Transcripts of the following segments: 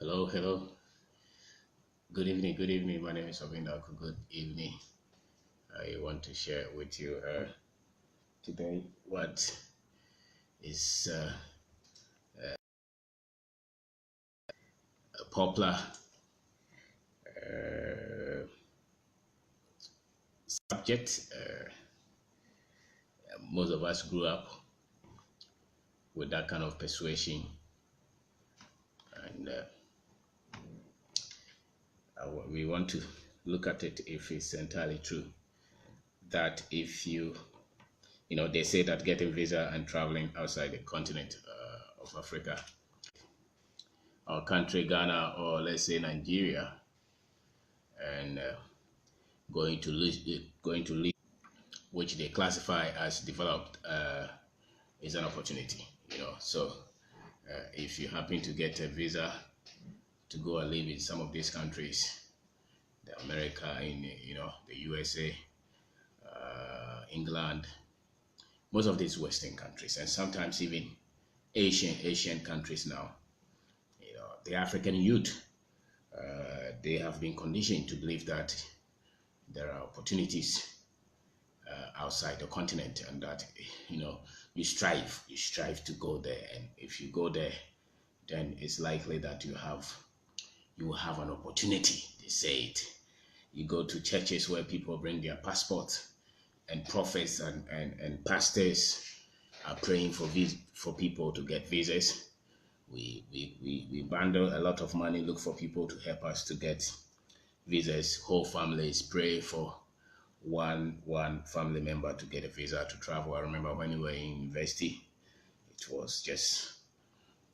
Hello, hello. Good evening, good evening. My name is Kwabena. Good evening. I want to share with you today what is a popular subject. Most of us grew up with that kind of persuasion, and we want to look at it if it's entirely true. That if they say that getting visa and traveling outside the continent of Africa, our country, Ghana, or let's say Nigeria, and going to leave, which they classify as developed, is an opportunity. So if you happen to get a visa to go and live in some of these countries, the America, in the USA, England, most of these Western countries, and sometimes even Asian countries now, the African youth, they have been conditioned to believe that there are opportunities outside the continent, and that you strive to go there, and if you go there, then it's likely that you will have an opportunity. They say it. You go to churches where people bring their passports, and prophets and pastors are praying for people to get visas. We bundle a lot of money, look for people to help us to get visas. Whole families pray for one family member to get a visa to travel. I remember when we were in university, it was just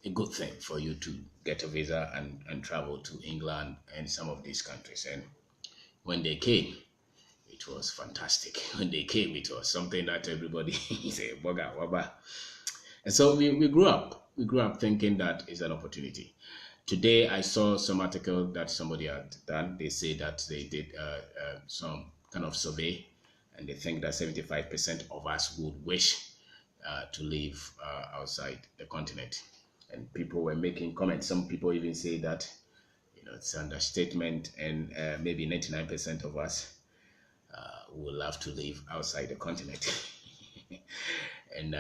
a good thing for you to get a visa and travel to England and some of these countries. And when they came, it was fantastic. When they came, it was something that everybody say, "Boga, waba." And so we grew up. We grew up thinking that is an opportunity. Today, I saw some article that somebody had done. They say that they did some kind of survey, and they think that 75% of us would wish to live outside the continent. And people were making comments. Some people even say that it's an understatement, and maybe 99% of us would love to live outside the continent. And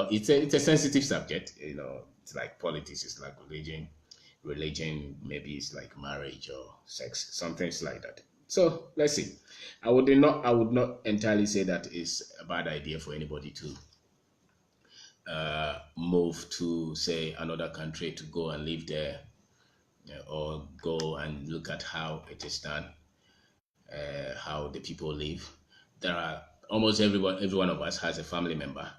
it's a sensitive subject. It's like politics, it's like religion, maybe it's like marriage or sex, some things like that. So let's see. I would not entirely say that it's a bad idea for anybody to move to, say, another country to go and live there, or go and look at how it is done, how the people live. There are almost every one of us has a family member,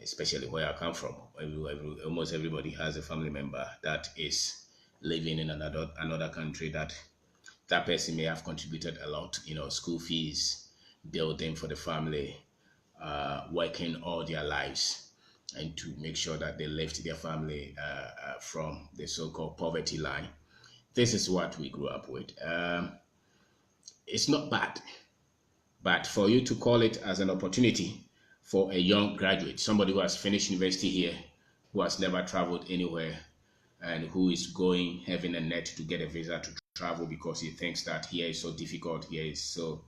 especially where I come from. Almost everybody has a family member that is living in another country, that person may have contributed a lot, school fees, building for the family, working all their lives, and to make sure that they lift their family from the so-called poverty line. This is what we grew up with. It's not bad, but for you to call it as an opportunity for a young graduate, somebody who has finished university here, who has never traveled anywhere, and who is going heaven and net to get a visa to travel because he thinks that here is so difficult, here is so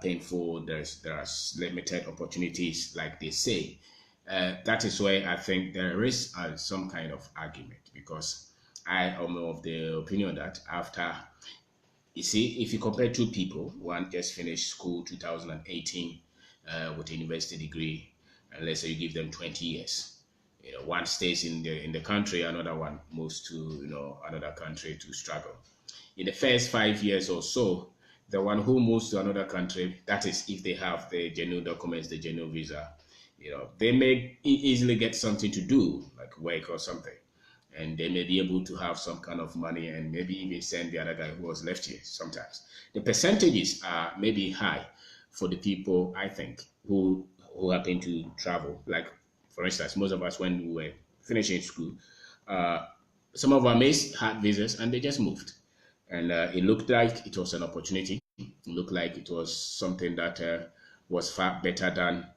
painful, there are limited opportunities, like they say. That is where I think there is some kind of argument, because I am of the opinion that after, you see, if you compare two people, one just finished school 2018 with a university degree, and let's say you give them 20 years. One stays in the country, another one moves to another country to struggle. In the first 5 years or so, the one who moves to another country, that is, if they have the genuine documents, the genuine visa, they may easily get something to do, like work or something, and they may be able to have some kind of money, and maybe even send the other guy who was left here. Sometimes the percentages are maybe high for the people, I think, who happen to travel. Like, for instance, most of us, when we were finishing school, some of our mates had visas and they just moved, and it looked like it was an opportunity. It looked like it was something that was far better than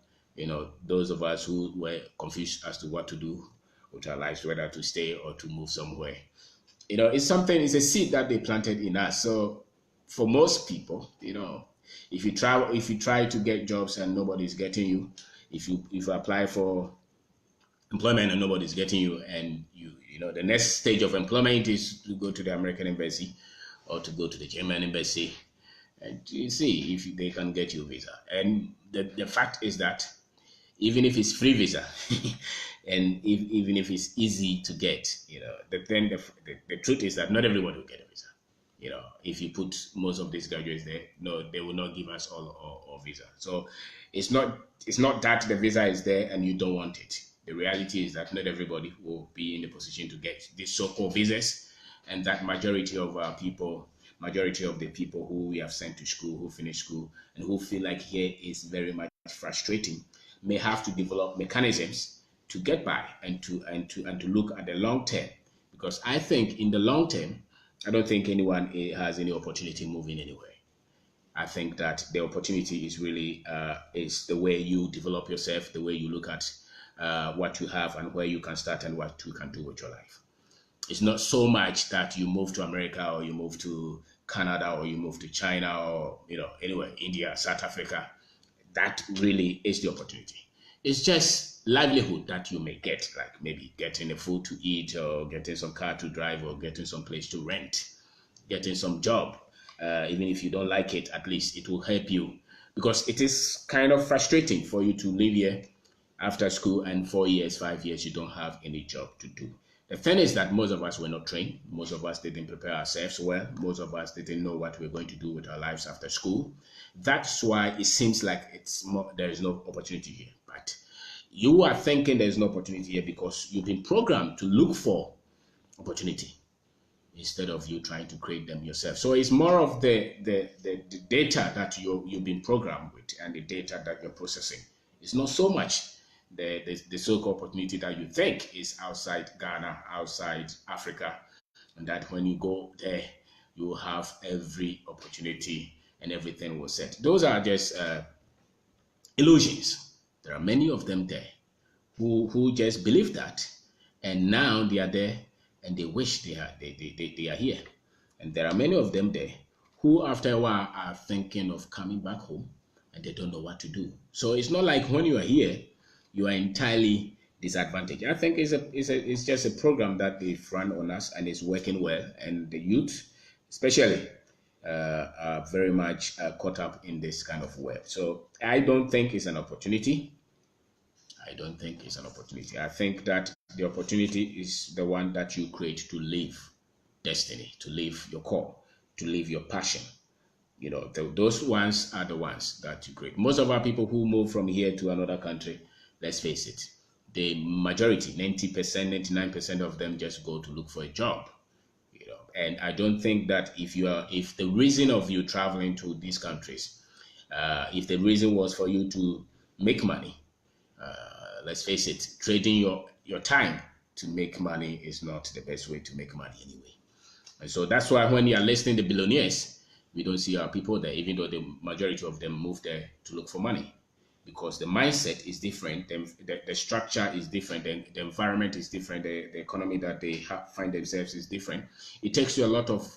those of us who were confused as to what to do with our lives, whether to stay or to move somewhere. It's something, it's a seed that they planted in us. So for most people, if you try to get jobs and nobody's getting you, if you apply for employment and nobody's getting you, and the next stage of employment is to go to the American embassy or to go to the German embassy and you see if they can get you a visa. And the fact is that even if it's free visa and even if it's easy to get, the truth is that not everybody will get a visa. If you put most of these graduates there, no, they will not give us all visa. So it's not that the visa is there and you don't want it. The reality is that not everybody will be in a position to get these so-called visas, and that majority of the people who we have sent to school, who finish school, and who feel like here is very much frustrating, may have to develop mechanisms to get by and to look at the long term. Because I think in the long term, I don't think anyone has any opportunity moving anywhere. I think that the opportunity is really is the way you develop yourself, the way you look at what you have and where you can start and what you can do with your life. It's not so much that you move to America or you move to Canada or you move to China or anywhere, India, South Africa. That really is the opportunity. It's just livelihood that you may get, like maybe getting a food to eat or getting some car to drive or getting some place to rent, getting some job. Even if you don't like it, at least it will help you, because it is kind of frustrating for you to live here after school and 4 years, 5 years, you don't have any job to do. The thing is that most of us were not trained. Most of us didn't prepare ourselves well. Most of us didn't know what we're going to do with our lives after school. That's why it seems like there is no opportunity here. But you are thinking there is no opportunity here because you've been programmed to look for opportunity instead of you trying to create them yourself. So it's more of the data that you've been programmed with and the data that you're processing. It's not so much the so-called opportunity that you think is outside Ghana, outside Africa, and that when you go there, you will have every opportunity and everything will set. Those are just illusions. There are many of them there who just believe that, and now they are there and they wish they are here. And there are many of them there who after a while are thinking of coming back home and they don't know what to do. So it's not like when you are here, you are entirely disadvantaged. I think it's just a program that they've run on us and it's working well. And the youth, especially, are very much caught up in this kind of web. So I don't think it's an opportunity. I don't think it's an opportunity. I think that the opportunity is the one that you create to live destiny, to live your call, to live your passion. Those ones are the ones that you create. Most of our people who move from here to another country, let's face it, the majority, 90%, 99% of them just go to look for a job. And I don't think that if the reason of you traveling to these countries, if the reason was for you to make money, let's face it, trading your time to make money is not the best way to make money anyway. And so that's why when you are listing the billionaires, we don't see our people there, even though the majority of them move there to look for money, because the mindset is different, the structure is different, the environment is different, the economy that they find themselves is different. It takes you a lot of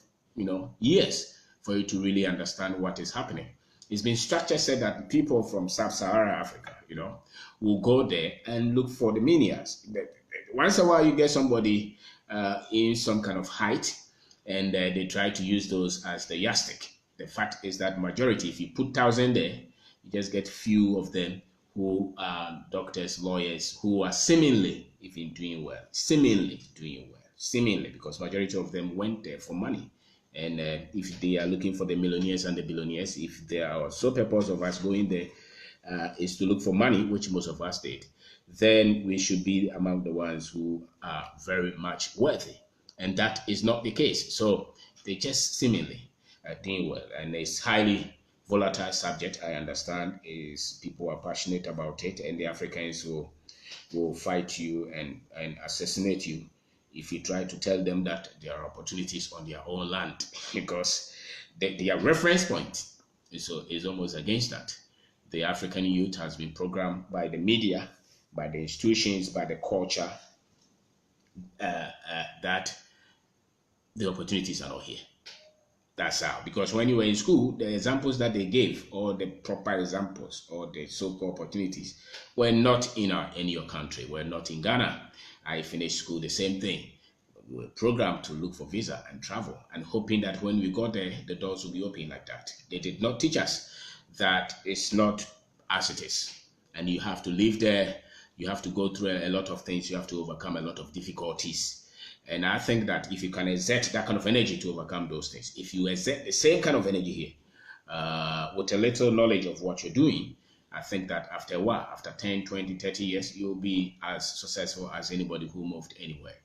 years for you to really understand what is happening. It's been structured said that people from sub-Saharan Africa, will go there and look for the millions. Once in a while, you get somebody in some kind of height, and they try to use those as the yardstick. The fact is that majority, if you put 1,000 there, you just get few of them who are doctors, lawyers, who are seemingly even doing well, because majority of them went there for money. And if they are looking for the millionaires and the billionaires, if there are sole purpose of us going there is to look for money, which most of us did, then we should be among the ones who are very much worthy. And that is not the case. So they just seemingly are doing well. And it's highly volatile subject, I understand, is people are passionate about it, and the Africans will fight you and assassinate you if you try to tell them that there are opportunities on their own land, because their reference point is almost against that. The African youth has been programmed by the media, by the institutions, by the culture, that the opportunities are not here. That's how. Because when you were in school, the examples that they gave, or the proper examples, or the so-called opportunities, were not in your country. Were not in Ghana. I finished school the same thing. We were programmed to look for visa and travel, and hoping that when we got there, the doors would be open like that. They did not teach us that it's not as it is, and you have to live there. You have to go through a lot of things. You have to overcome a lot of difficulties. And I think that if you can exert that kind of energy to overcome those things, if you exert the same kind of energy here, with a little knowledge of what you're doing, I think that after a while, after 10, 20, 30 years, you'll be as successful as anybody who moved anywhere.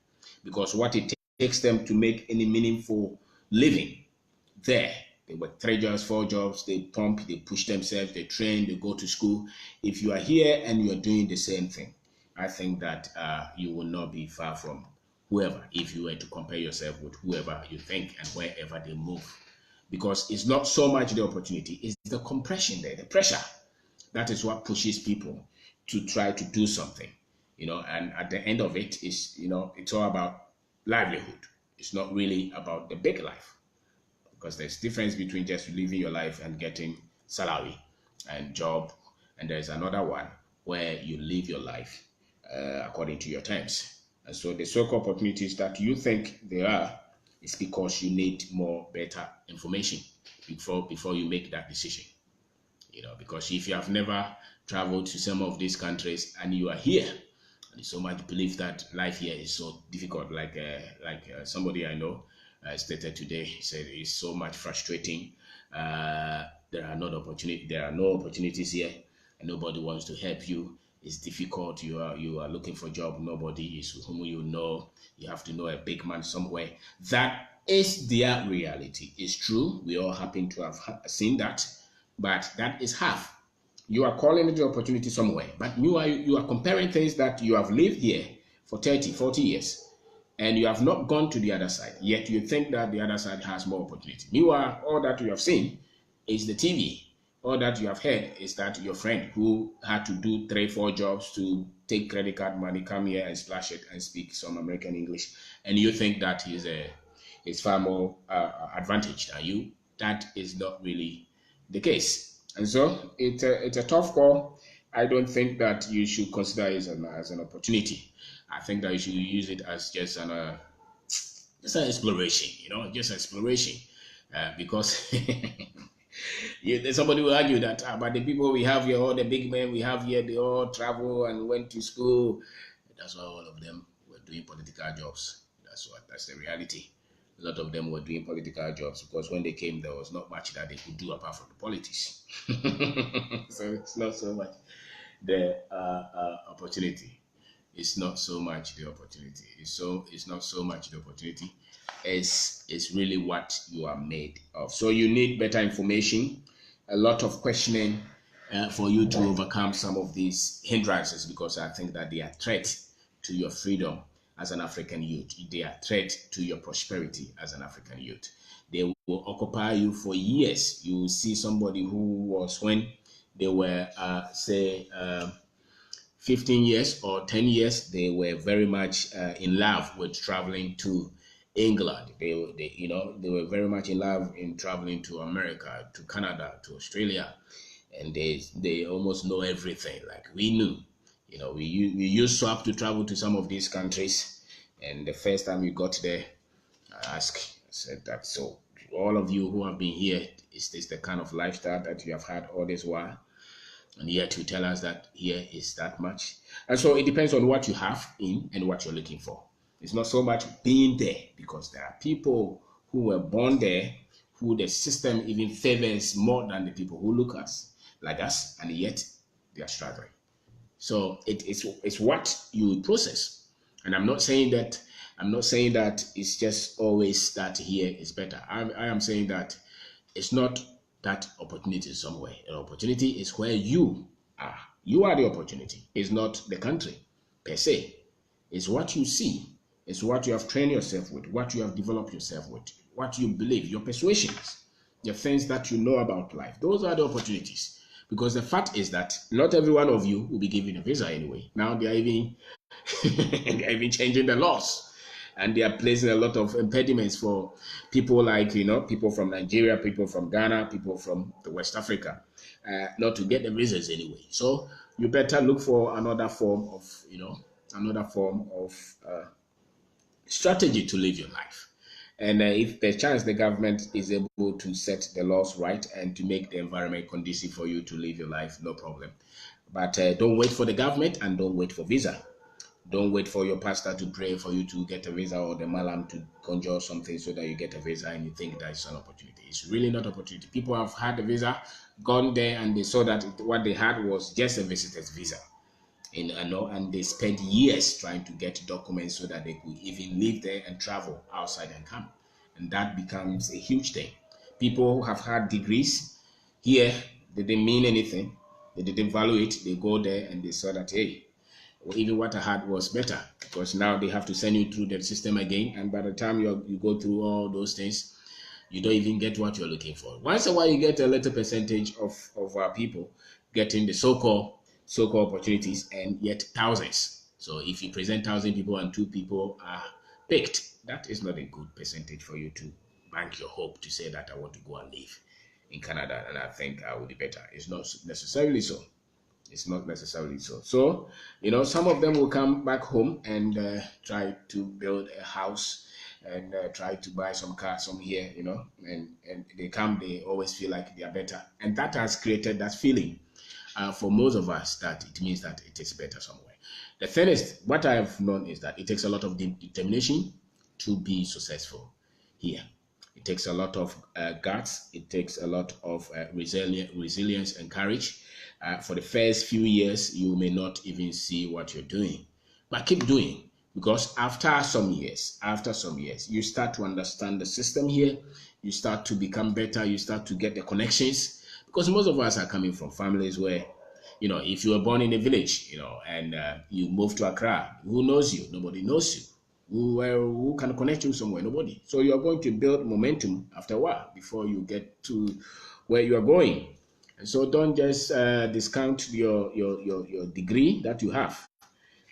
Because what it takes them to make any meaningful living there, they work 3 jobs, 4 jobs, they pump, they push themselves, they train, they go to school. If you are here and you're doing the same thing, I think that you will not be far from whoever, if you were to compare yourself with whoever you think and wherever they move. Because it's not so much the opportunity, it's the compression there, the pressure. That is what pushes people to try to do something, and at the end of it is, it's all about livelihood. It's not really about the big life, because there's difference between just living your life and getting salary and job, and there's another one where you live your life according to your terms. And so the so-called opportunities that you think there are is because you need more better information before you make that decision. Because if you have never traveled to some of these countries and you are here, and there's so much belief that life here is so difficult, like somebody I know stated today, he said it's so much frustrating. There are no opportunities here, and nobody wants to help you. It's difficult. You are looking for a job. Nobody is whom you know. You have to know a big man somewhere. That is their reality. It's true. We all happen to have seen that, but that is half. You are calling it the opportunity somewhere, but you are comparing things that you have lived here for 30, 40 years, and you have not gone to the other side. Yet you think that the other side has more opportunity. Meanwhile, all that you have seen is the TV. All that you have heard is that your friend who had to do 3, 4 jobs to take credit card money, come here and splash it and speak some American English, and you think that he's far more advantaged than you. That is not really the case, and so it's a tough call. I don't think that you should consider it as an opportunity. I think that you should use it as just an exploration, just exploration, because. Somebody will argue that but the people we have here, all the big men we have here, they all travel and went to school. That's why all of them were doing political jobs. That's the reality. A lot of them were doing political jobs because when they came, there was not much that they could do apart from the politics. So it's not so much the opportunity. It's not so much the opportunity. It's not so much the opportunity. It's really what you are made of. So you need better information, a lot of questioning for you to overcome some of these hindrances, because I think that they are threat to your freedom as an African youth. They are threat to your prosperity as an African youth. They will occupy you for years. You will see somebody who was, when they were, 15 years or 10 years, they were very much in love with traveling to England. They were very much in love in traveling to America, to Canada, to Australia, and they almost know everything like we knew. We used swap to travel to some of these countries, and the first time we got there, I said that, so all of you who have been here, is this the kind of lifestyle that you have had all this while? And yet you tell us that here is that much. And so it depends on what you have in and what you're looking for. It's not so much being there, because there are people who were born there who the system even favors more than the people who look like us, and yet they are struggling. So it's what you process. And I'm not saying that it's just always that here is better. I am saying that it's not that opportunity somewhere. An opportunity is where you are. You are the opportunity. It's not the country per se. It's what you see. It's what you have trained yourself with, what you have developed yourself with, what you believe, your persuasions, the things that you know about life. Those are the opportunities. Because the fact is that not every one of you will be given a visa anyway. Now they are even changing the laws. And they are placing a lot of impediments for people like, people from Nigeria, people from Ghana, people from the West Africa, not to get the visas anyway. So you better look for another form of, strategy to live your life. And if per chance the government is able to set the laws right and to make the environment conducive for you to live your life, no problem. But don't wait for the government and don't wait for visa. Don't wait for your pastor to pray for you to get a visa or the malam to conjure something so that you get a visa and you think that is an opportunity. It's really not opportunity. People have had a visa, gone there, and they saw that what they had was just a visitor's visa. And they spent years trying to get documents so that they could even live there and travel outside and come. And that becomes a huge thing. People have had degrees here, they didn't mean anything. They didn't value it. They go there and they saw that, hey, even what I had was better, because now they have to send you through the system again. And by the time you go through all those things, you don't even get what you're looking for. Once in a while, you get a little percentage of our people getting the so-called opportunities, and yet thousands. So if you present 1,000 people and 2 people are picked, that is not a good percentage for you to bank your hope to say that I want to go and live in Canada and I think I will be better. It's not necessarily so. It's not necessarily so. So, some of them will come back home and try to build a house and try to buy some cars from here, and they always feel like they are better. And that has created that feeling for most of us that it means that it is better somewhere. The thing is, what I have known is that it takes a lot of determination to be successful here. It takes a lot of guts. It takes a lot of resilience and courage. For the first few years, you may not even see what you're doing, but keep doing, because after some years, you start to understand the system here. You start to become better. You start to get the connections, because most of us are coming from families where, if you were born in a village, and you move to Accra, who knows you? Nobody knows you. Who can connect you somewhere? Nobody. So you are going to build momentum after a while before you get to where you are going. And so don't just discount your degree that you have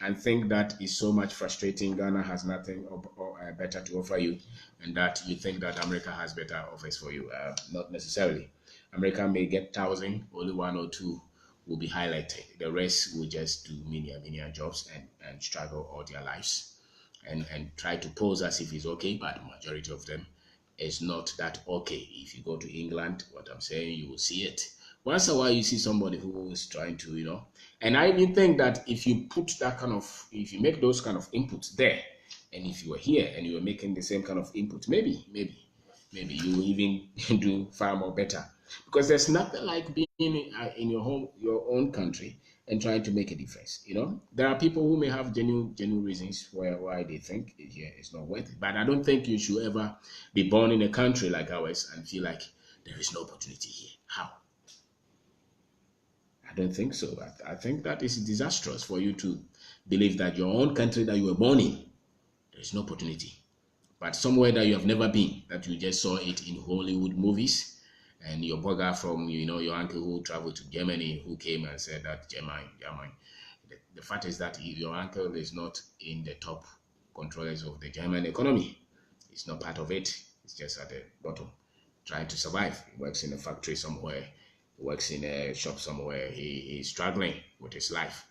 and think that is so much frustrating. Ghana has nothing or better to offer you, and that you think that America has better offers for you. Not necessarily. America may get 1,000, only 1 or 2 will be highlighted. The rest will just do menial jobs and struggle all their lives and try to pose as if it's okay, but the majority of them is not that okay. If you go to England, what I'm saying, you will see it. Once in a while, you see somebody who is trying to, and I even think that if you make those kind of inputs there, and if you were here and you were making the same kind of input, maybe you will even do far more better. Because there's nothing like being in your own country and trying to make a difference. There are people who may have genuine reasons why they think here is not worth it. But I don't think you should ever be born in a country like ours and feel like there is no opportunity here. How? I don't think so. I think that is disastrous for you to believe that your own country that you were born in, there is no opportunity. But somewhere that you have never been, that you just saw it in Hollywood movies, and your burger from, your uncle who traveled to Germany, who came and said that Germany. The fact is that your uncle is not in the top controllers of the German economy. It's not part of it. It's just at the bottom, trying to survive. He works in a factory somewhere. He works in a shop somewhere. He's struggling with his life.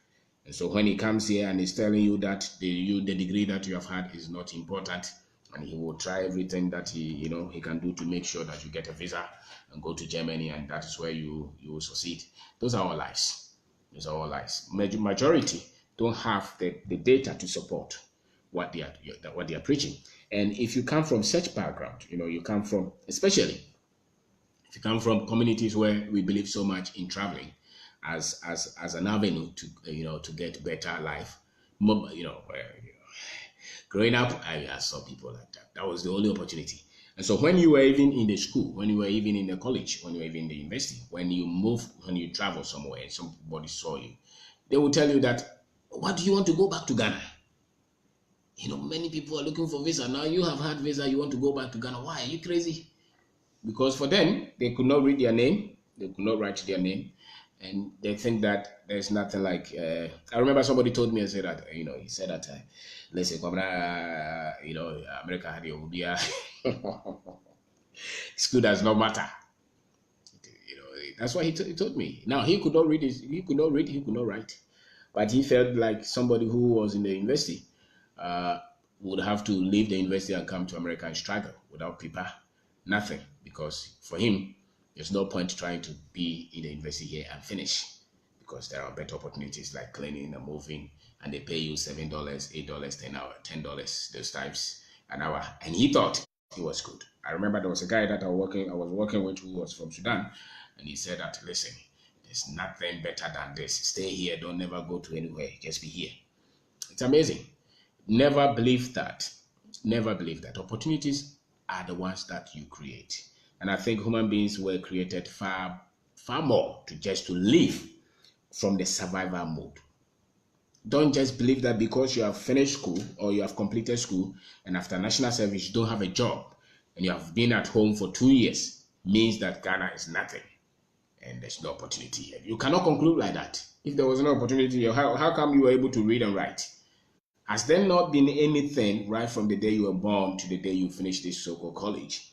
And so when he comes here and he's telling you that the degree that you have had is not important, and he will try everything that he can do to make sure that you get a visa and go to Germany, and that is where you will succeed. Those are all lies. Those are all lies. Majority don't have the data to support what they are preaching. And if you come from such background, you come from, especially if you come from communities where we believe so much in traveling as an avenue to get better life, growing up, I saw people like that. That was the only opportunity. And so when you were even in the school, when you were even in the college, when you were even in the university, when you travel somewhere and somebody saw you, they will tell you that, what do you want to go back to Ghana? Many people are looking for visa. Now you have had visa, you want to go back to Ghana. Why? Are you crazy? Because for them, they could not read their name. They could not write their name. and they think that there's nothing like. I remember somebody told me and said that he said that listen, Kwabena, America had your Ubia. School does not matter. That's what he told me. Now he could not read he could not read, he could not write, but he felt like somebody who was in the university uh, would have to leave the university and come to America and struggle without paper, nothing, because for him, there's no point trying to be in the university here and finish, because there are better opportunities like cleaning and moving, and they pay you $7, $8, $10 those times an hour, and he thought it was good. I remember there was a guy that I was working with who was from Sudan, and he said that, listen, there's nothing better than this. Stay here, don't never go to anywhere, just be here. It's amazing. Never believe that. Never believe that. Opportunities are the ones that you create. And I think human beings were created far, far more to live from the survival mode. Don't just believe that because you have finished school or you have completed school and after national service you don't have a job and you have been at home for 2 years means that Ghana is nothing and there's no opportunity. You cannot conclude like that. If there was no opportunity, how come you were able to read and write? Has there not been anything right from the day you were born to the day you finish this so-called college?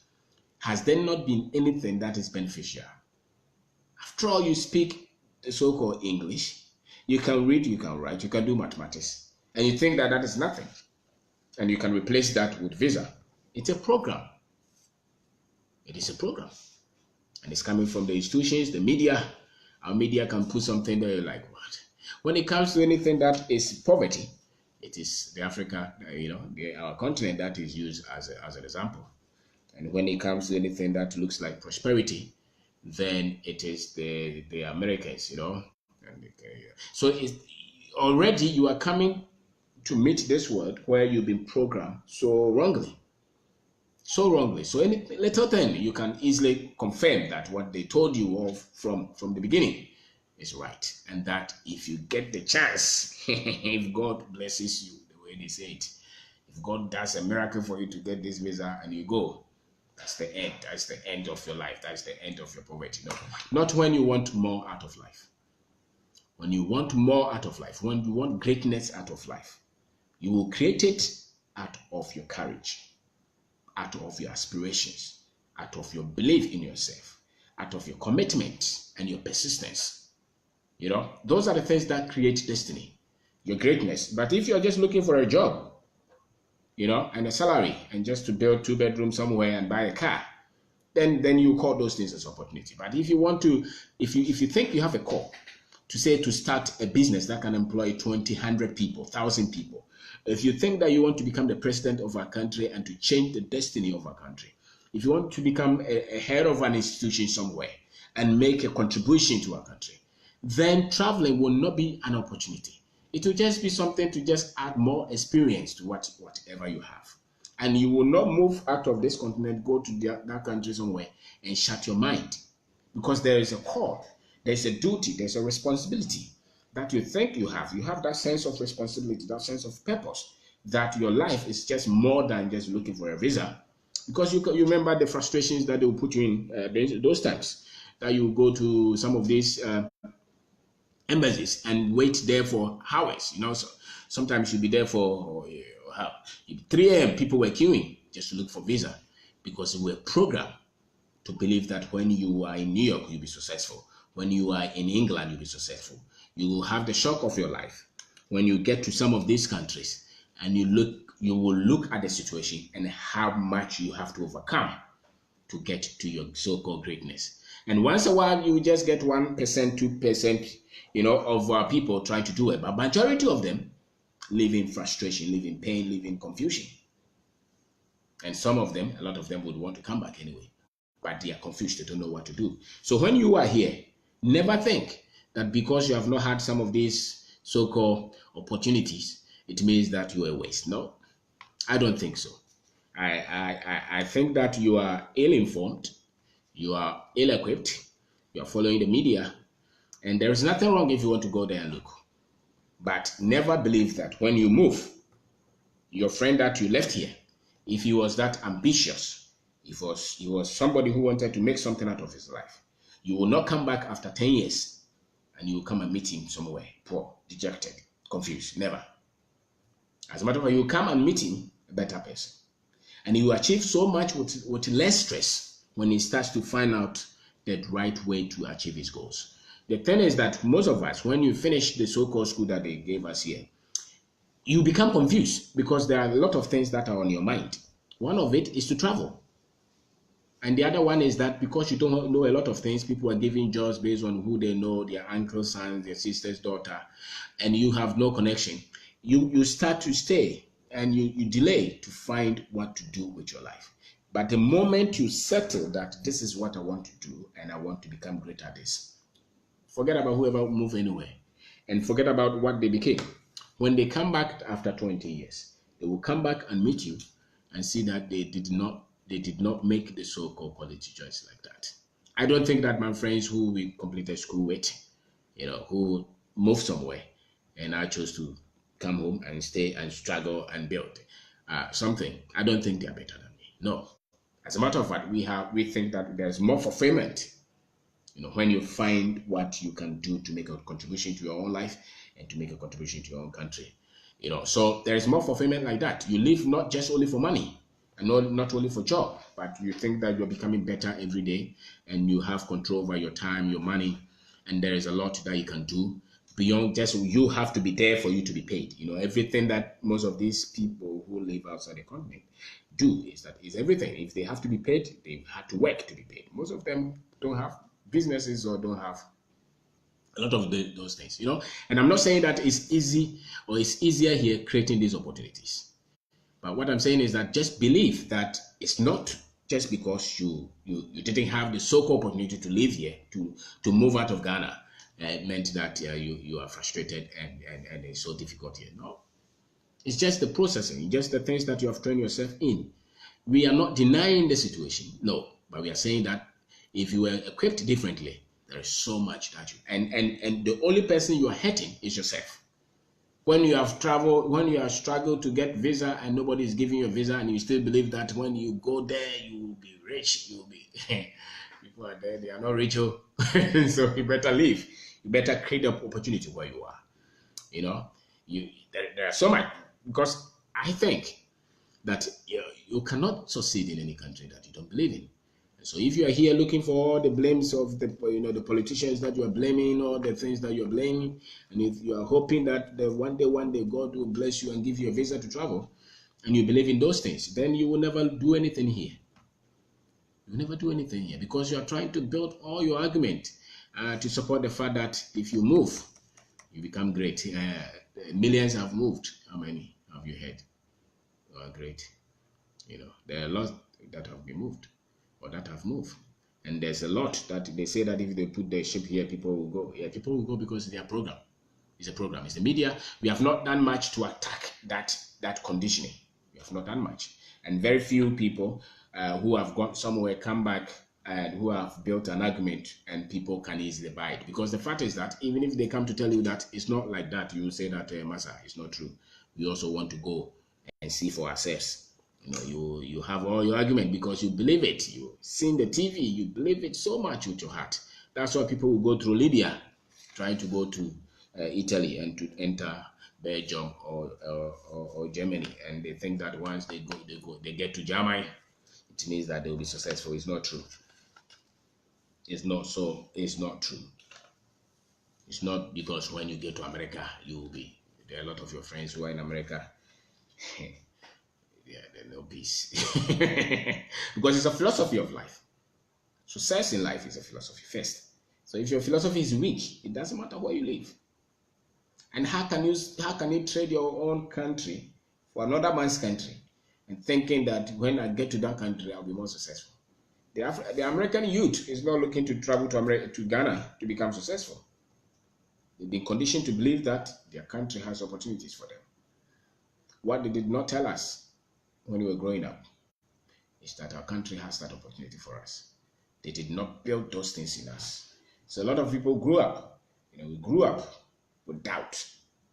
Has there not been anything that is beneficial? After all, you speak the so-called English, you can read, you can write, you can do mathematics, and you think that is nothing, and you can replace that with visa. It's a program. It is a program, and it's coming from the institutions, the media. Our media can put something there like what? When it comes to anything that is poverty, it is the Africa, our continent that is used as an example. And when it comes to anything that looks like prosperity, then it is the Americans, So it's, already you are coming to meet this world where you've been programmed so wrongly. So wrongly. So any little thing, you can easily confirm that what they told you of from the beginning is right. And that if you get the chance, if God blesses you, the way they say it, if God does a miracle for you to get this visa and you go, that's the end. That's the end of your life. That's the end of your poverty. No, not when you want more out of life. When you want more out of life, when you want greatness out of life, you will create it out of your courage, out of your aspirations, out of your belief in yourself, out of your commitment and your persistence. Those are the things that create destiny, your greatness. But if you're just looking for a job, and a salary, and just to build 2 bedrooms somewhere and buy a car, then you call those things as opportunity. But if you want to, if you think you have a call to start a business that can employ 20, 100 people, 1,000 people, if you think that you want to become the president of our country and to change the destiny of our country, if you want to become a head of an institution somewhere and make a contribution to our country, then traveling will not be an opportunity. It will just be something to just add more experience to whatever you have. And you will not move out of this continent, go to that country somewhere and shut your mind. Because there is a call, there's a duty, there's a responsibility that you think you have. You have that sense of responsibility, that sense of purpose, that your life is just more than just looking for a visa. Because you remember the frustrations that they will put you in those times, that you go to some of these embassies and wait there for hours. So sometimes you'll be there for 3 a.m. people were queuing just to look for visa because we were programmed to believe that when you are in New York, you'll be successful. When you are in England, you'll be successful. You will have the shock of your life when you get to some of these countries and you will look at the situation and how much you have to overcome to get to your so-called greatness. And once in a while, you just get 1%, 2%, of people trying to do it. But majority of them live in frustration, live in pain, live in confusion. And some of them, a lot of them would want to come back anyway. But they are confused, they don't know what to do. So when you are here, never think that because you have not had some of these so-called opportunities, it means that you are a waste. No, I don't think so. I think that you are ill-informed, you are ill-equipped, you are following the media, and there is nothing wrong if you want to go there and look. But never believe that when you move, your friend that you left here, if he was that ambitious, if he was somebody who wanted to make something out of his life, you will not come back after 10 years and you come and meet him somewhere, poor, dejected, confused. Never. As a matter of fact, you come and meet him a better person. And you achieve so much with less stress when he starts to find out the right way to achieve his goals. The thing is that most of us, when you finish the so-called school that they gave us here, you become confused because there are a lot of things that are on your mind. One of it is to travel. And the other one is that because you don't know a lot of things, people are giving jobs based on who they know, their uncle's son, their sister's daughter, and you have no connection. You start to stay and you delay to find what to do with your life. But the moment you settle that this is what I want to do and I want to become great at this, forget about whoever moved anywhere and forget about what they became. When they come back after 20 years, they will come back and meet you and see that they did not make the so-called quality choice like that. I don't think that my friends who we completed school with, who moved somewhere and I chose to come home and stay and struggle and build something, I don't think they are better than me. No. As a matter of fact, we think that there's more fulfillment, when you find what you can do to make a contribution to your own life and to make a contribution to your own country. So there is more fulfillment like that. You live not just only for money and not only for job, but you think that you're becoming better every day and you have control over your time, your money, and there is a lot that you can do beyond just you have to be there for you to be paid. Everything that most of these people who live outside the continent do is everything. If they have to be paid, they have to work to be paid. Most of them don't have businesses or don't have a lot of those things, And I'm not saying that it's easy or it's easier here creating these opportunities. But what I'm saying is that just believe that it's not just because you didn't have the so-called opportunity to live here, to move out of Ghana, meant that you are frustrated and it's so difficult here. No. It's just the processing, just the things that you have trained yourself in. We are not denying the situation, no, but we are saying that if you were equipped differently, there is so much that you and the only person you are hurting is yourself. When you have traveled, when you have struggled to get visa and nobody is giving you a visa, and you still believe that when you go there you will be rich, you will be people are there, they are not rich, so you better leave. You better create an opportunity where you are. There are so much, because I think that you cannot succeed in any country that you don't believe in. So if you are here looking for all the blames of the politicians that you are blaming, all the things that you are blaming, and if you are hoping that one day God will bless you and give you a visa to travel, and you believe in those things, then you will never do anything here. You will never do anything here because you are trying to build all your argument to support the fact that if you move, you become great. Millions have moved. How many have you heard? Great. There are a lot that have been moved or that have moved. And there's a lot that they say that if they put the ship here, people will go. Yeah, people will go because it's their program. It's a program. It's the media. We have not done much to attack that conditioning. We have not done much. And very few people who have gone somewhere come back and who have built an argument and people can easily buy it. Because the fact is that even if they come to tell you that it's not like that, you will say that, Massa, it's not true. We also want to go and see for ourselves. You have all your argument because you believe it. You've seen the TV, you believe it so much with your heart. That's why people will go through Libya, trying to go to Italy and to enter Belgium or Germany, and they think that once they get to Germany, it means that they will be successful. It's not true. It's not so. It's not true. It's not because when you get to America, you will be. There are a lot of your friends who are in America. Yeah, there's no peace. Because it's a philosophy of life. Success in life is a philosophy first. So if your philosophy is weak, it doesn't matter where you live. And how can you trade your own country for another man's country and thinking that when I get to that country, I'll be more successful? The American youth is not looking to travel to Ghana to become successful. They've been conditioned to believe that their country has opportunities for them. What they did not tell us when we were growing up is that our country has that opportunity for us. They did not build those things in us. So a lot of people grew up, we grew up with doubt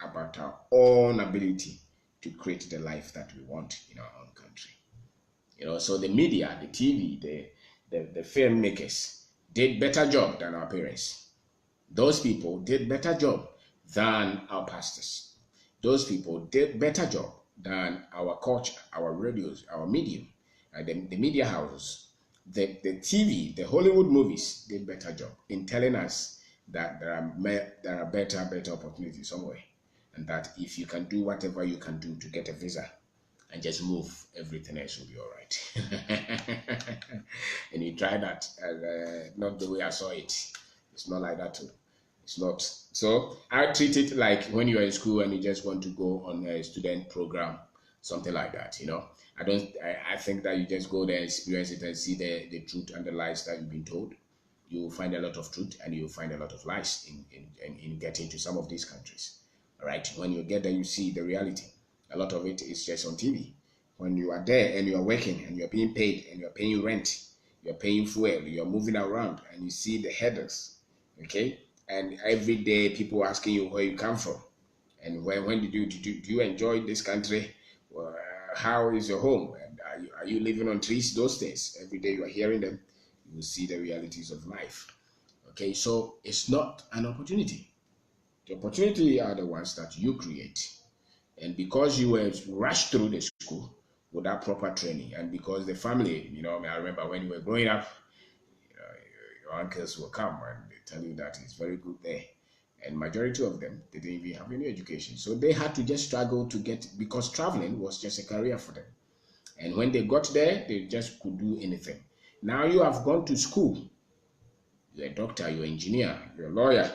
about our own ability to create the life that we want in our own country. So the media, the TV, the filmmakers did better job than our parents. Those people did better job than our pastors. Those people did better job than our culture, our radios, our medium, the media houses, the TV, the Hollywood movies did better job in telling us that there are better opportunities somewhere, and that if you can do whatever you can do to get a visa and just move, everything else will be all right. And you try that, and not the way I saw it. It's not like that too. It's not. So I treat it like when you are in school and you just want to go on a student program, something like that. I don't. I think that you just go there, experience it, and see the truth and the lies that you've been told. You will find a lot of truth and you will find a lot of lies in getting to some of these countries. All right. When you get there, you see the reality. A lot of it is just on TV. When you are there and you are working and you are being paid and you are paying rent, you are paying fuel, you are moving around, and you see the headers, okay? And every day people asking you where you come from and when do you enjoy this country? Well, how is your home? And are you living on trees? Those things. Every day you are hearing them, you will see the realities of life. Okay, so it's not an opportunity. The opportunity are the ones that you create. And because you were rushed through the school without proper training, and because the family, I remember when you were growing up, your uncles will come and they tell you that it's very good there. And majority of them, they didn't even have any education. So they had to just struggle to get, because traveling was just a career for them. And when they got there, they just could do anything. Now you have gone to school. You're a doctor, you're an engineer, you're a lawyer,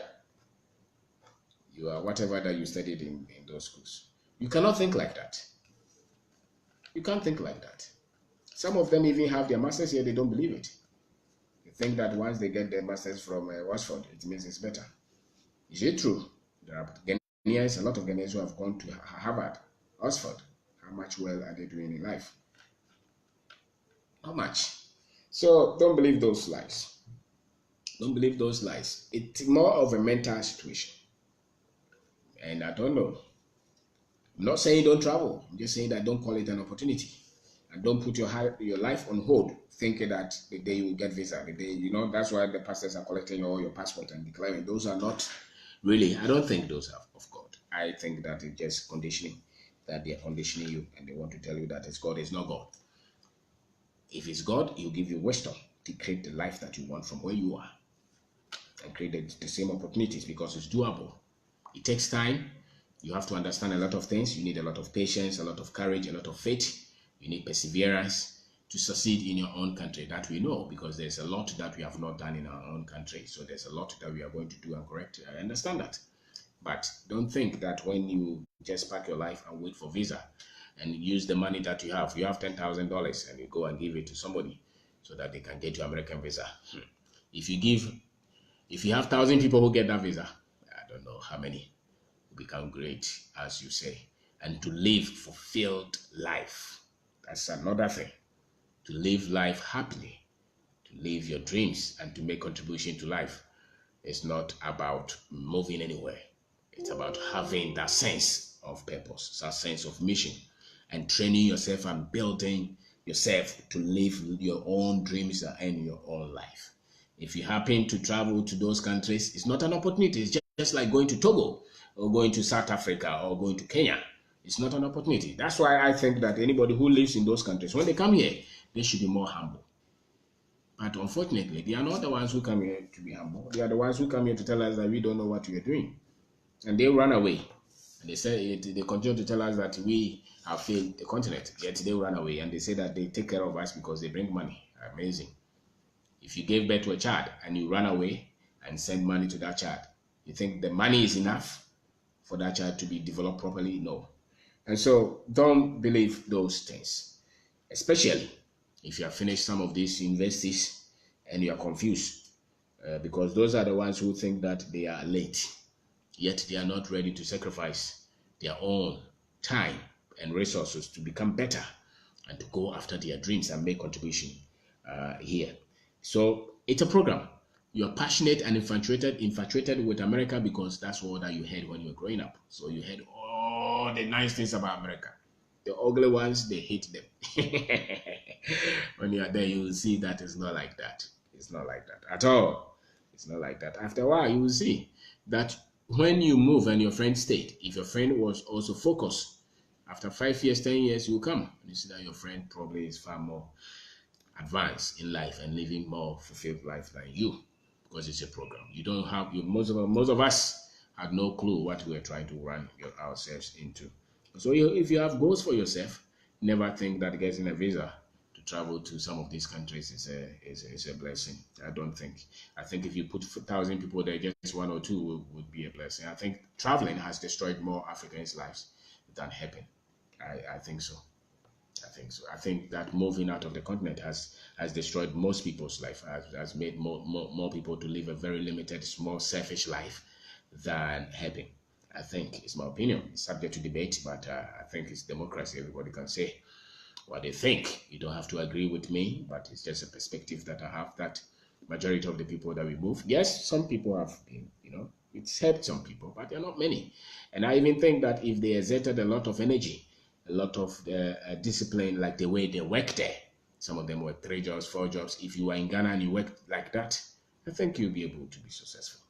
you are whatever that you studied in those schools. You cannot think like that. You can't think like that. Some of them even have their masters here, they don't believe it. They think that once they get their masters from Oxford, it means it's better. Is it true? There are Ghanaians, a lot of Ghanaians who have gone to Harvard, Oxford. How much well are they doing in life? Not much. So don't believe those lies. Don't believe those lies. It's more of a mental situation. And I don't know. I'm not saying don't travel. I'm just saying that don't call it an opportunity. And don't put your life on hold thinking that the day you will get visa, the day, that's why the pastors are collecting all your passport and declaring. Those are not really, I don't think those are of God. I think that it's just conditioning, that they are conditioning you and they want to tell you that it's God, it's not God. If it's God, He'll give you wisdom to create the life that you want from where you are and create the same opportunities because it's doable. It takes time. You have to understand a lot of things. You need a lot of patience, a lot of courage, a lot of faith. You need perseverance to succeed in your own country. That we know because there's a lot that we have not done in our own country. So there's a lot that we are going to do and correct. I understand that. But don't think that when you just pack your life and wait for visa and use the money that you have $10,000 and you go and give it to somebody so that they can get your American visa. If you have 1,000 people who get that visa, I don't know how many become great, as you say, and to live fulfilled life. That's another thing. To live life happily, to live your dreams, and to make contribution to life. It's not about moving anywhere. It's about having that sense of purpose, that sense of mission, and training yourself and building yourself to live your own dreams and your own life. If you happen to travel to those countries, it's not an opportunity. It's just like going to Togo or going to South Africa or going to Kenya. It's not an opportunity. That's why I think that anybody who lives in those countries, when they come here, they should be more humble. But unfortunately, they are not the ones who come here to be humble. They are the ones who come here to tell us that we don't know what we are doing. And they run away. And they continue to tell us that we have failed the continent. Yet they run away and they say that they take care of us because they bring money. Amazing. If you gave birth to a child and you run away and send money to that child, you think the money is enough for that child to be developed properly? No. And so don't believe those things, especially if you have finished some of these universities and you are confused, because those are the ones who think that they are late, yet they are not ready to sacrifice their own time and resources to become better and to go after their dreams and make contribution here. So it's a program. You're passionate and infatuated with America because that's all that you heard when you were growing up. So you heard all the nice things about America. The ugly ones, they hate them. When you are there, you will see that it's not like that. It's not like that at all. It's not like that. After a while, you will see that when you move and your friend stayed, if your friend was also focused, after 5 years, 10 years, you will come and you see that your friend probably is far more advanced in life and living more fulfilled life than you, because it's a program. You don't have you most of us had no clue what we were trying to run ourselves into. So if you have goals for yourself, never think that getting a visa to travel to some of these countries is a blessing. I don't think. I think if you put 1,000 people there, just one or two would be a blessing. I think traveling has destroyed more Africans' lives than helping. I think so. I think so. I think that moving out of the continent has destroyed most people's life, has made more people to live a very limited, small, selfish life than helping. I think it's my opinion. It's subject to debate, but I think it's democracy. Everybody can say what they think. You don't have to agree with me, but it's just a perspective that I have, that majority of the people that we move, yes, some people have been, it's helped some people, but they're not many. And I even think that if they exerted a lot of energy, a lot of discipline, like the way they work there, some of them work 3 jobs, 4 jobs. If you are in Ghana and you work like that, I think you'll be able to be successful.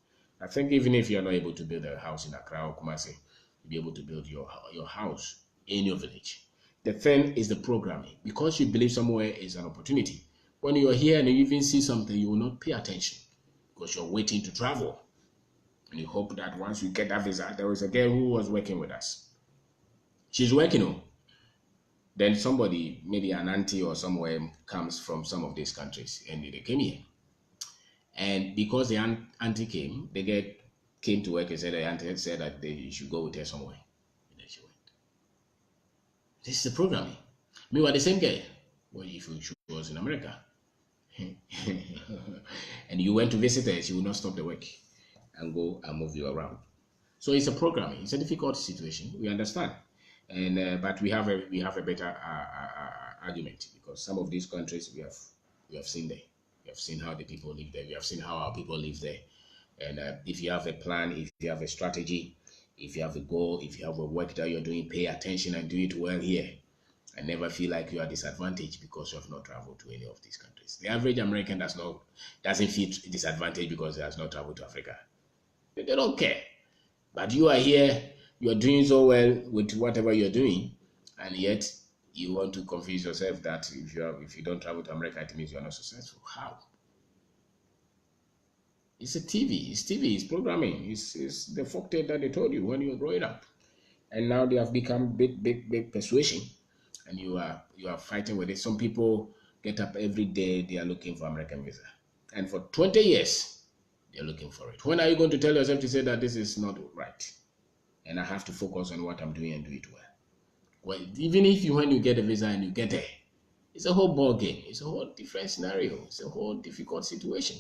I think even if you're not able to build a house in Accra or Kumasi, you'll be able to build your house in your village. The thing is the programming. Because you believe somewhere is an opportunity, when you're here and you even see something, you will not pay attention because you're waiting to travel. And you hope that once you get that visa, there was a girl who was working with us. She's working. Then somebody, maybe an auntie or somewhere, comes from some of these countries and they came here. And because the auntie came, the girl came to work and said the auntie said that they should go with her somewhere. And then she went. This is the programming. Meanwhile, the same girl, well, if she was in America, and you went to visit her, she will not stop the work and go and move you around. So it's a programming. It's a difficult situation. We understand, and but we have a better argument, because some of these countries we have seen there. We have seen how the people live there. We have seen how our people live there. And if you have a plan, if you have a strategy, if you have a goal, if you have a work that you're doing, pay attention and do it well here. And never feel like you are disadvantaged because you have not traveled to any of these countries. The average American doesn't feel disadvantaged because he has not traveled to Africa. They don't care. But you are here, you are doing so well with whatever you're doing, and yet you want to confuse yourself that if you don't travel to America, it means you are not successful. How? It's TV, it's programming, it's the folktale that they told you when you were growing up. And now they have become big persuasion, and you are fighting with it. Some people get up every day, they are looking for American visa. And for 20 years, they're looking for it. When are you going to tell yourself to say that this is not right? And I have to focus on what I'm doing and do it well. Well, even if when you get a visa and you get there, it's a whole ball game. It's a whole different scenario. It's a whole difficult situation.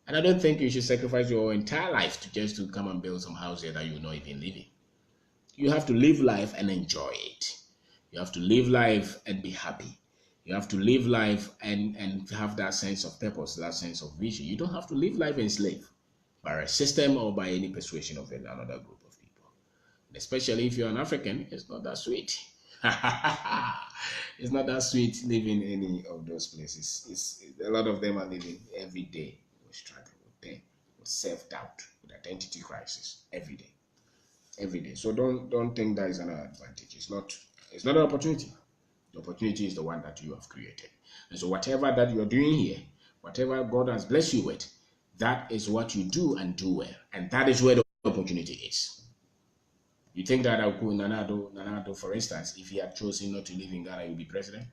And I don't think you should sacrifice your entire life to come and build some house here that you're not even living. You have to live life and enjoy it. You have to live life and be happy. You have to live life and have that sense of purpose, that sense of vision. You don't have to live life enslaved by a system or by any persuasion of another group of people. And especially if you're an African, it's not that sweet. It's not that sweet living in any of those places. A lot of them are living every day with struggle, with pain, with self-doubt, with identity crisis every day. Every day. So don't think that is an advantage. It's not an opportunity. The opportunity is the one that you have created. And so whatever that you're doing here, whatever God has blessed you with, that is what you do and do well. And that is where the opportunity is. You think that Nanado, for instance, if he had chosen not to live in Ghana, he would be president?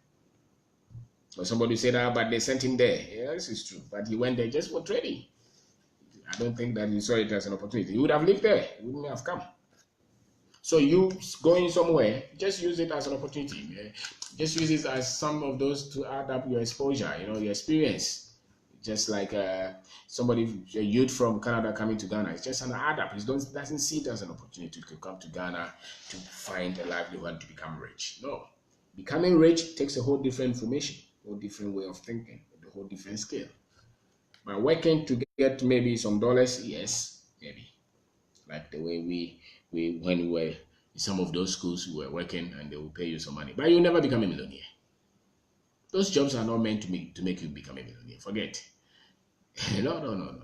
Or somebody said, but they sent him there. Yeah, this is true. But he went there just for trading. I don't think that he saw it as an opportunity. He would have lived there. He wouldn't have come. So you going somewhere, just use it as an opportunity. Just use it as some of those to add up your exposure, your experience. Just like a youth from Canada coming to Ghana, it's just an add up. It doesn't see it as an opportunity to come to Ghana to find a livelihood to become rich. No, becoming rich takes a whole different information, a whole different way of thinking, a whole different scale. But working to get maybe some dollars, yes, maybe. Like the way when we were in some of those schools, we were working and they will pay you some money, but you'll never become a millionaire. Those jobs are not meant to make you become a millionaire. Forget. No.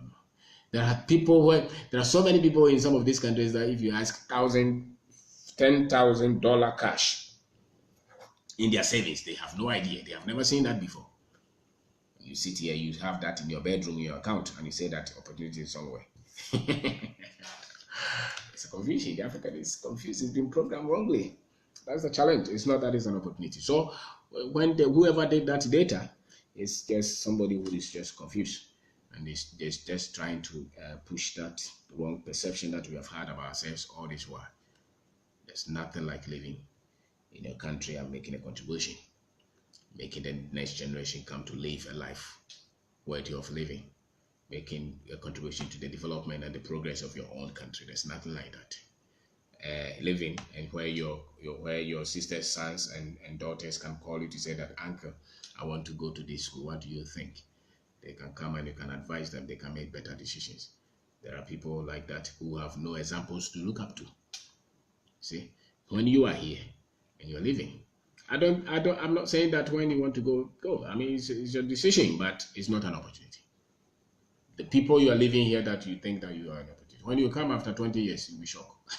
There are people where there are so many people in some of these countries that if you ask $10,000 cash in their savings, they have no idea. They have never seen that before. You sit here, you have that in your bedroom, in your account, and you say that opportunity is somewhere. It's a confusion. The African is confused. It's been programmed wrongly. That's the challenge. It's not that it's an opportunity. So when whoever did that data is just somebody who is just confused and is just trying to push that wrong perception that we have had of ourselves all this while. There's nothing like living in a country and making a contribution, making the next generation come to live a life worthy of living, making a contribution to the development and the progress of your own country. There's nothing like that. Living and where your sisters, sons, and daughters can call you to say that, uncle, I want to go to this school. What do you think? They can come and you can advise them. They can make better decisions. There are people like that who have no examples to look up to. See, when you are here and you're living, I'm not saying that when you want to go. I mean, it's your decision, but it's not an opportunity. The people you are living here that you think that you are an opportunity. When you come after 20 years, you'll be shocked.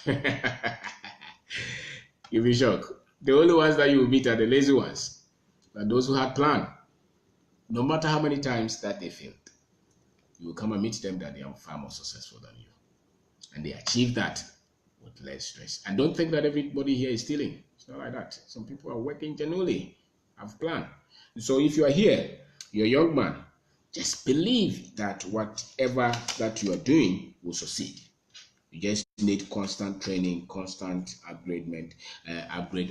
You'll be shocked. The only ones that you will meet are the lazy ones. But those who had planned, no matter how many times that they failed, you will come and meet them that they are far more successful than you. And they achieve that with less stress. And don't think that everybody here is stealing. It's not like that. Some people are working genuinely, have planned. So if you are here, you're a young man, just believe that whatever that you are doing will succeed. You just need constant training, constant upgrade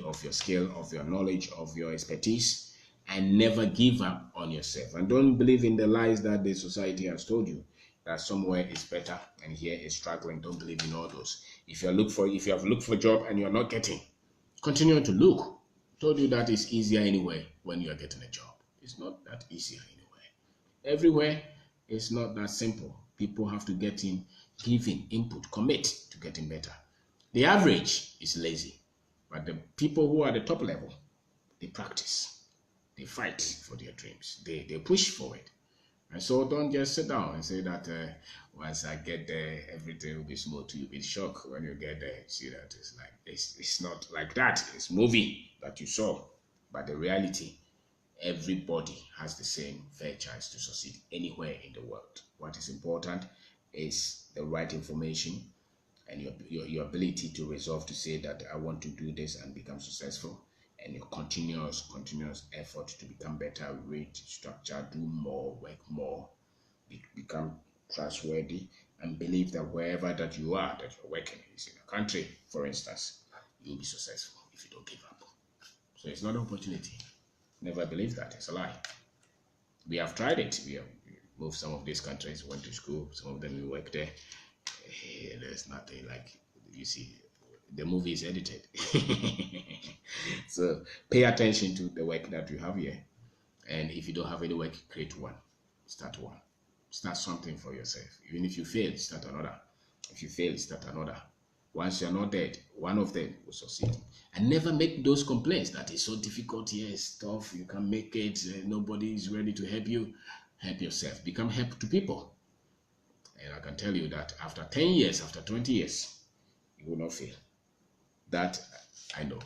of your skill, of your knowledge, of your expertise, and never give up on yourself. And don't believe in the lies that the society has told you that somewhere is better and here is struggling. Don't believe in all those. If you have looked for a job and you're not getting, continue to look. Told you that it's easier anywhere when you are getting a job. It's not that easier anywhere. Everywhere it's not that simple. People have to get in, give in, input, commit to getting better. The average is lazy, but the people who are at the top level, they practice, they fight for their dreams, they push forward. And so don't just sit down and say that once I get there, everything will be smooth. You'll be shocked when you get there. See that it's not like that. It's movie that you saw, but the reality, everybody has the same fair chance to succeed anywhere in the world. What is important is the right information and your ability to resolve to say that I want to do this and become successful, and your continuous effort to become better, read, structure, do more, work more, become trustworthy, and believe that wherever that you are, that you're working, is in a country, for instance, you'll be successful if you don't give up. So it's not an opportunity. Never believe that. It's a lie. We have tried it. We have moved some of these countries, went to school, some of them we work there. There's nothing like, you see, the movie is edited. So pay attention to the work that you have here. And if you don't have any work, create one. Start one. Start something for yourself. Even if you fail, start another. If you fail, start another. Once you're not dead, one of them will succeed. And never make those complaints that it's so difficult here, it's tough, you can't make it, nobody is ready to help you. Help yourself. Become help to people. And I can tell you that after 10 years, after 20 years, you will not fail. That I know.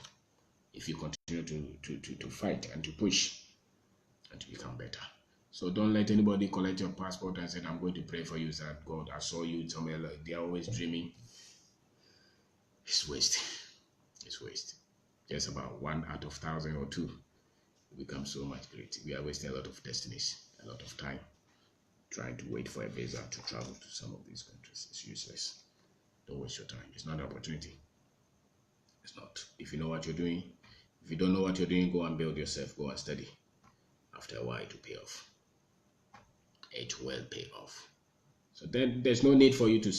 If you continue to fight and to push and to become better. So don't let anybody collect your passport and say, I'm going to pray for you. Say, God, I saw you somewhere. They're always dreaming. It's waste. It's waste. Just about 1 out of 1,000 or 2 become so much great. We are wasting a lot of destinies, a lot of time trying to wait for a visa to travel to some of these countries. It's useless. Don't waste your time. It's not an opportunity. It's not. If you know what you're doing, if you don't know what you're doing, go and build yourself. Go and study. After a while, it will pay off. It will pay off. So then there's no need for you to,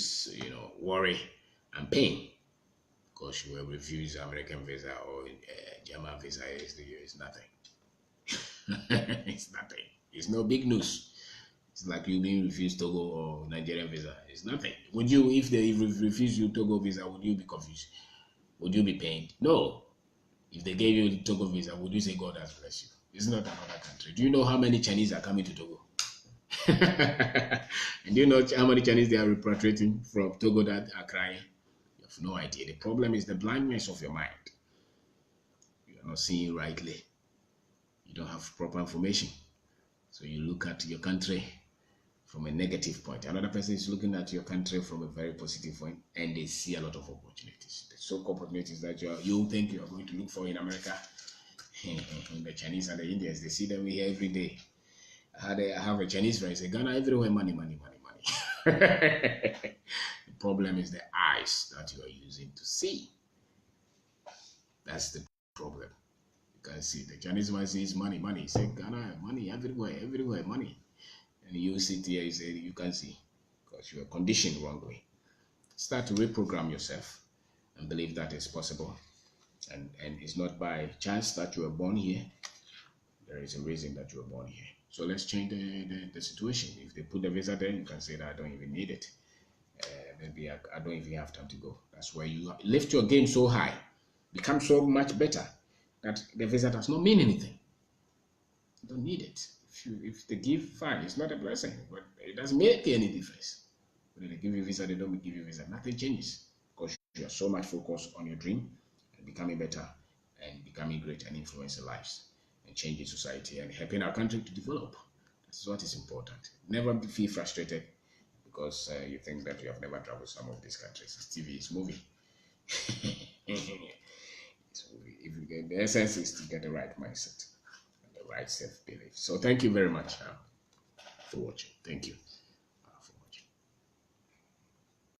worry and pain because you will refuse American visa or German visa. It's nothing. It's nothing. It's no big news. It's like you being refused Togo or Nigerian visa. It's nothing. Would you, if they refuse you Togo visa, would you be confused? Would you be pained? No. If they gave you the Togo visa, would you say God has blessed you? It's not another country. Do you know how many Chinese are coming to Togo? And do you know how many Chinese they are repatriating from Togo that are crying? You have no idea. The problem is the blindness of your mind. You are not seeing rightly. You don't have proper information. So you look at your country from a negative point. Another person is looking at your country from a very positive point, and they see a lot of opportunities. The so-called opportunities that you think you are going to look for in America, the Chinese and the Indians, they see them here every day. I have a Chinese friend say, Ghana everywhere, money, money, money, money. The problem is the eyes that you are using to see. That's the problem. You can see the Chinese man sees money, money. He say Ghana, money everywhere, everywhere, money. And you sit here, you say you can see because you are conditioned wrongly. Start to reprogram yourself and believe that it's possible. And it's not by chance that you were born here. There is a reason that you were born here. So let's change the situation. If they put the visa there, you can say that I don't even need it. Maybe I don't even have time to go. That's why you lift your game so high, become so much better that the visa does not mean anything. You don't need it. If they give, fine, it's not a blessing, but it doesn't make any difference. Whether they give you visa, they don't give you visa, nothing changes because you are so much focused on your dream and becoming better and becoming great and influencing lives and changing society and helping our country to develop. This is what is important. Never feel frustrated because you think that you have never traveled some of these countries. It's TV, it's movie. It's movie. If you get, the essence is to get the right mindset and the right self belief. So thank you very much for watching. Thank you.